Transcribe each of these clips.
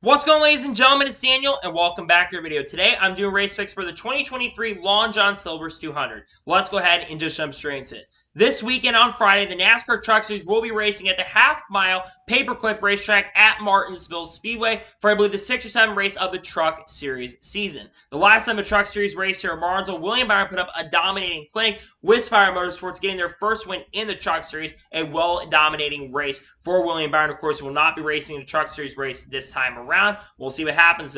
What's going on, ladies and gentlemen? It's Daniel, and welcome back to our video. Today, I'm doing race picks for the 2023 Long John Silver's 200. Let's go ahead and just jump straight into it. This weekend on Friday, the NASCAR Truck Series will be racing at the half-mile paperclip racetrack at Martinsville Speedway for, I believe, the 6th or 7th race of the Truck Series season. The last time the Truck Series raced here at Martinsville, William Byron put up a dominating clinic with Spire Motorsports, getting their first win in the Truck Series, a well-dominating race for William Byron. Of course, will not be racing the Truck Series race this time around. We'll see what happens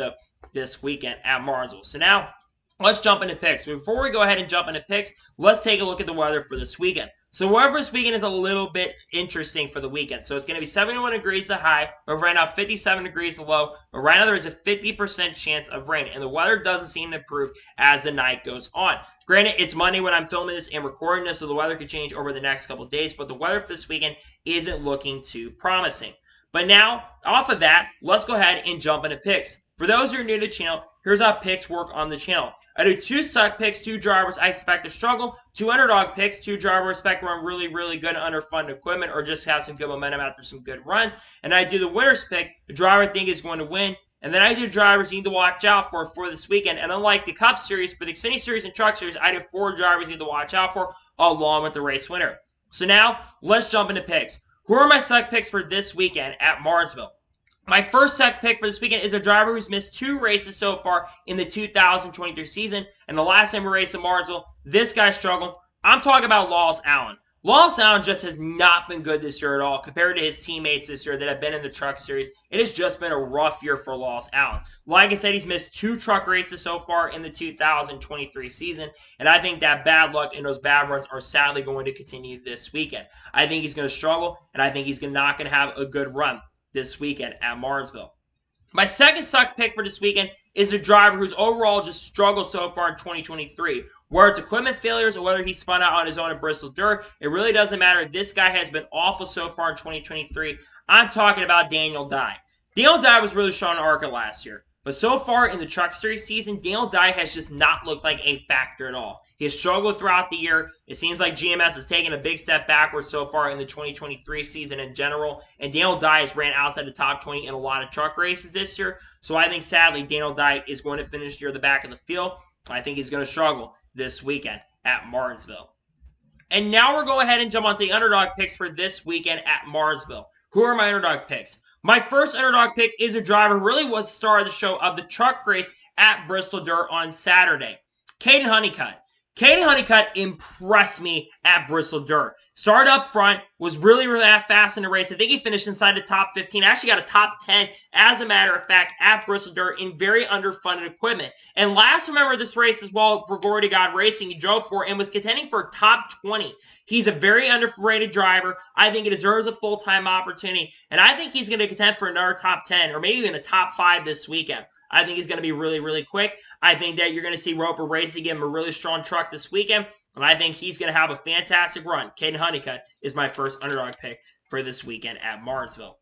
this weekend at Martinsville. So now, let's jump into picks. But before we go ahead and jump into picks, let's take a look at the weather for this weekend. So weather this weekend is a little bit interesting for the weekend. So it's going to be 71 degrees the high, but right now 57 degrees the low. But right now there is a 50% chance of rain, and the weather doesn't seem to improve as the night goes on. Granted, it's Monday when I'm filming this and recording this, so the weather could change over the next couple of days, but the weather for this weekend isn't looking too promising. But now, off of that, let's go ahead and jump into picks. For those who are new to the channel, here's how picks work on the channel. I do 2 suck picks, 2 drivers I expect to struggle, 2 underdog picks, 2 drivers I expect to run really, really good under fun equipment or just have some good momentum after some good runs. And I do the winner's pick, the driver I think is going to win. And then I do drivers you need to watch out for this weekend. And unlike the Cup Series, for the Xfinity Series and Truck Series, I do 4 drivers you need to watch out for along with the race winner. So now, let's jump into picks. Who are my suck picks for this weekend at Martinsville? My first suck pick for this weekend is a driver who's missed 2 races so far in the 2023 season. And the last time we raced in Martinsville, this guy struggled. I'm talking about Lawless Alan. Lawless Alan just has not been good this year at all compared to his teammates this year that have been in the Truck Series. It has just been a rough year for Lawless Alan. Like I said, he's missed 2 truck races so far in the 2023 season, and I think that bad luck and those bad runs are sadly going to continue this weekend. I think he's going to struggle, and I think he's not going to have a good run this weekend at Martinsville. My second suck pick for this weekend is a driver who's overall just struggled so far in 2023. Whether it's equipment failures or whether he spun out on his own at Bristol Dirt, it really doesn't matter. This guy has been awful so far in 2023. I'm talking about Daniel Dye. Daniel Dye was really strong in ARCA last year. But so far in the Truck Series season, Daniel Dye has just not looked like a factor at all. He has struggled throughout the year. It seems like GMS has taken a big step backwards so far in the 2023 season in general. And Daniel Dye has ran outside the top 20 in a lot of truck races this year. So I think, sadly, Daniel Dye is going to finish near the back of the field. I think he's going to struggle this weekend at Martinsville. And now we're going ahead and jump onto the underdog picks for this weekend at Martinsville. Who are my underdog picks? My first underdog pick is a driver who really was the star of the show of the truck race at Bristol Dirt on Saturday. Caden Honeycutt. Caden Honeycutt impressed me at Bristol Dirt. Started up front, was really fast in the race. I think he finished inside the top 15. Actually got a top 10, as a matter of fact, at Bristol Dirt in very underfunded equipment. And last, remember this race as well for Glory to God Racing, he drove for and was contending for a top 20. He's a very underrated driver. I think he deserves a full-time opportunity. And I think he's going to contend for another top 10 or maybe even a top 5 this weekend. I think he's going to be really, really quick. I think that you're going to see Roper Racing give him a really strong truck this weekend, and I think he's going to have a fantastic run. Caden Honeycutt is my first underdog pick for this weekend at Martinsville.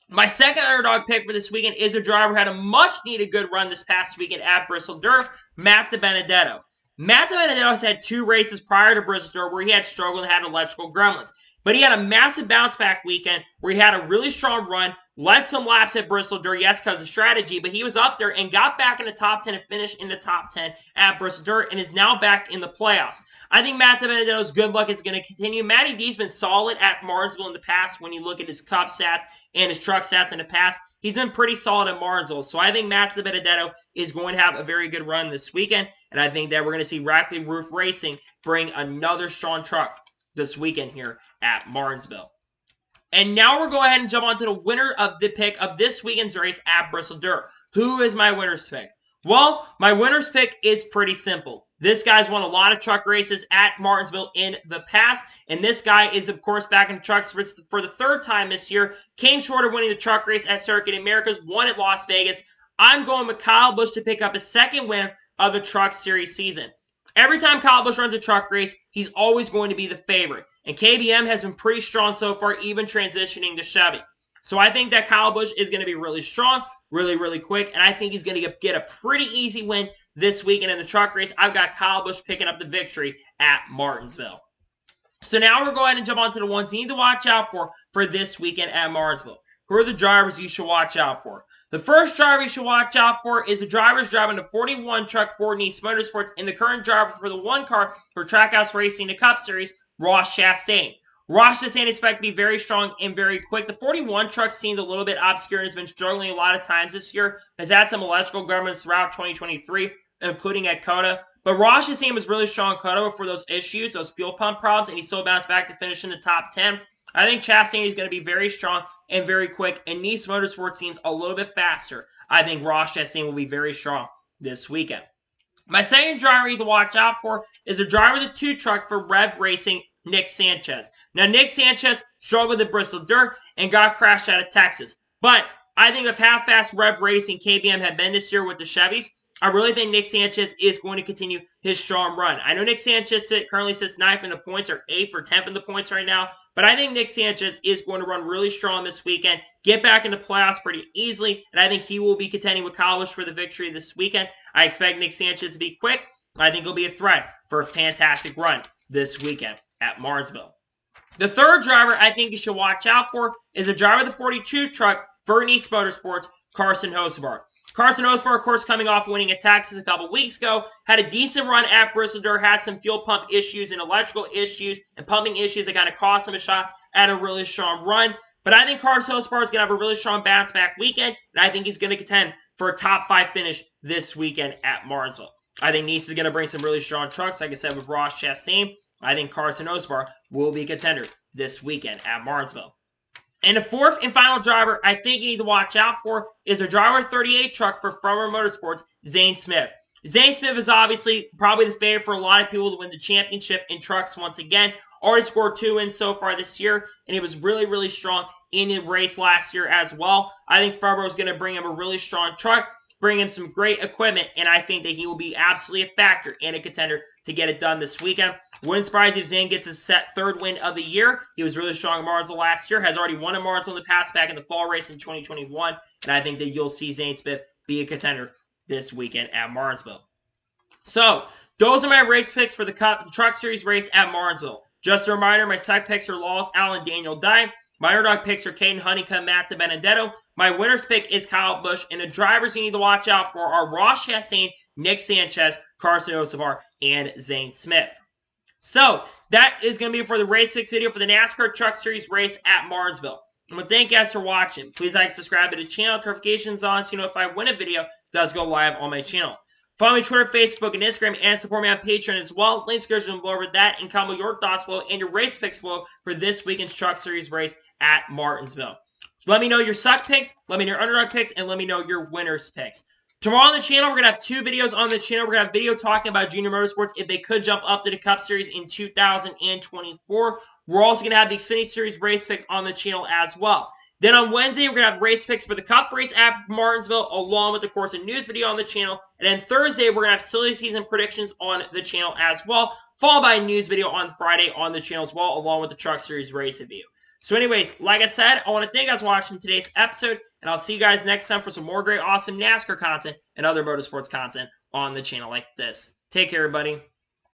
My second underdog pick for this weekend is a driver who had a much-needed good run this past weekend at Bristol Dirt, Matt DiBenedetto. Matt DiBenedetto has had 2 races prior to Bristol Dirt where he had struggled and had electrical gremlins. But he had a massive bounce-back weekend where he had a really strong run, led some laps at Bristol Dirt, yes, because of strategy, but he was up there and got back in the top 10 and finished in the top 10 at Bristol Dirt and is now back in the playoffs. I think Matt DiBenedetto's good luck is going to continue. Matty D's been solid at Martinsville in the past when you look at his Cup stats and his truck stats in the past. He's been pretty solid at Martinsville, so I think Matt DiBenedetto is going to have a very good run this weekend, and I think that we're going to see Rackley Roof Racing bring another strong truck this weekend here at Martinsville. And now we're going ahead and jump on to the winner of the pick of this weekend's race at Bristol Dirt. Who is my winner's pick? Well, my winner's pick is pretty simple. This guy's won a lot of truck races at Martinsville in the past, and this guy is, of course, back in the trucks for the 3rd time this year. Came short of winning the truck race at Circuit Americas, won at Las Vegas. I'm going with Kyle Busch to pick up his 2nd win of the Truck Series season. Every time Kyle Busch runs a truck race, he's always going to be the favorite. And KBM has been pretty strong so far, even transitioning to Chevy. So I think that Kyle Busch is going to be really strong, really, really quick. And I think he's going to get a pretty easy win this weekend in the truck race. I've got Kyle Busch picking up the victory at Martinsville. So now we're going to jump on to the ones you need to watch out for this weekend at Martinsville. who are the drivers you should watch out for. The first driver you should watch out for is the drivers driving the 41 truck for Niece Motorsports and the current driver for the one car for Trackhouse Racing, the Cup Series, Ross Chastain. Ross Chastain is expected to be very strong and very quick. The 41 truck seemed a little bit obscure and has been struggling a lot of times this year. Has had some electrical governments throughout 2023, including at COTA. But Ross Chastain was really strong cutover for those issues, those fuel pump problems, and he still bounced back to finish in the top 10. I think Chastain is going to be very strong and very quick, and Niece Motorsports seems a little bit faster. I think Ross Chastain will be very strong this weekend. My second driver you need to watch out for is the driver of the 2 truck for Rev Racing, Nick Sanchez. Now, Nick Sanchez struggled with the Bristol Dirt and got crashed out of Texas. But I think if how fast Rev Racing KBM had been this year with the Chevys, I really think Nick Sanchez is going to continue his strong run. I know Nick Sanchez currently sits 9th in the points or 8th or 10th in the points right now, but I think Nick Sanchez is going to run really strong this weekend, get back into playoffs pretty easily, and I think he will be contending with Kyle Busch for the victory this weekend. I expect Nick Sanchez to be quick. I think he'll be a threat for a fantastic run this weekend at Martinsville. The third driver I think you should watch out for is a driver of the 42 truck for Niece Motorsports, Carson Hocevar. Carson Hocevar, of course, coming off winning at Texas a couple weeks ago, had a decent run at Bristol Dirt, had some fuel pump issues and electrical issues and pumping issues that kind of cost him a shot at a really strong run. But I think Carson Hocevar is going to have a really strong bounce back weekend, and I think he's going to contend for a top 5 finish this weekend at Martinsville. I think Niece is going to bring some really strong trucks, like I said, with Ross Chastain. I think Carson Hocevar will be a contender this weekend at Martinsville. And the fourth and final driver I think you need to watch out for is a driver 38 truck for Frommer Motorsports, Zane Smith. Zane Smith is obviously probably the favorite for a lot of people to win the championship in trucks once again. Already scored 2 wins so far this year, and he was really, really strong in the race last year as well. I think Frommer is going to bring him a really strong truck, bring him some great equipment, and I think that he will be absolutely a factor and a contender to get it done this weekend. Wouldn't surprise you if Zane gets his set 3rd win of the year. He was really strong in Martinsville last year, has already won in Martinsville in the past back in the fall race in 2021, and I think that you'll see Zane Smith be a contender this weekend at Martinsville. So, those are my race picks for the Truck Series race at Martinsville. Just a reminder, my side picks are Lawes Allen, Daniel Dye. My underdog picks are Caden Honeycomb, Matt DiBenedetto. My winner's pick is Kyle Busch. And the drivers you need to watch out for are Ross Chastain, Nick Sanchez, Carson Hocevar, and Zane Smith. So, that is going to be it for the race picks video for the NASCAR Truck Series race at Martinsville. And with thank you guys for watching. Please like, subscribe to the channel, notifications on so you know if I win a video, it does go live on my channel. Follow me on Twitter, Facebook, and Instagram, and support me on Patreon as well. Links are below with that, and comment your thoughts below and your race picks below for this weekend's Truck Series race at Martinsville. Let me know your suck picks, let me know your underdog picks, and let me know your winners picks. Tomorrow on the channel, we're going to have 2 videos on the channel. We're going to have a video talking about Junior Motorsports if they could jump up to the Cup Series in 2024. We're also going to have the Xfinity Series race picks on the channel as well. Then on Wednesday, we're going to have race picks for the Cup race at Martinsville, along with, of course, a news video on the channel. And then Thursday, we're going to have silly season predictions on the channel as well, followed by a news video on Friday on the channel as well, along with the Truck Series race review. So anyways, like I said, I want to thank you guys for watching today's episode, and I'll see you guys next time for some more great, awesome NASCAR content and other motorsports content on the channel like this. Take care, everybody.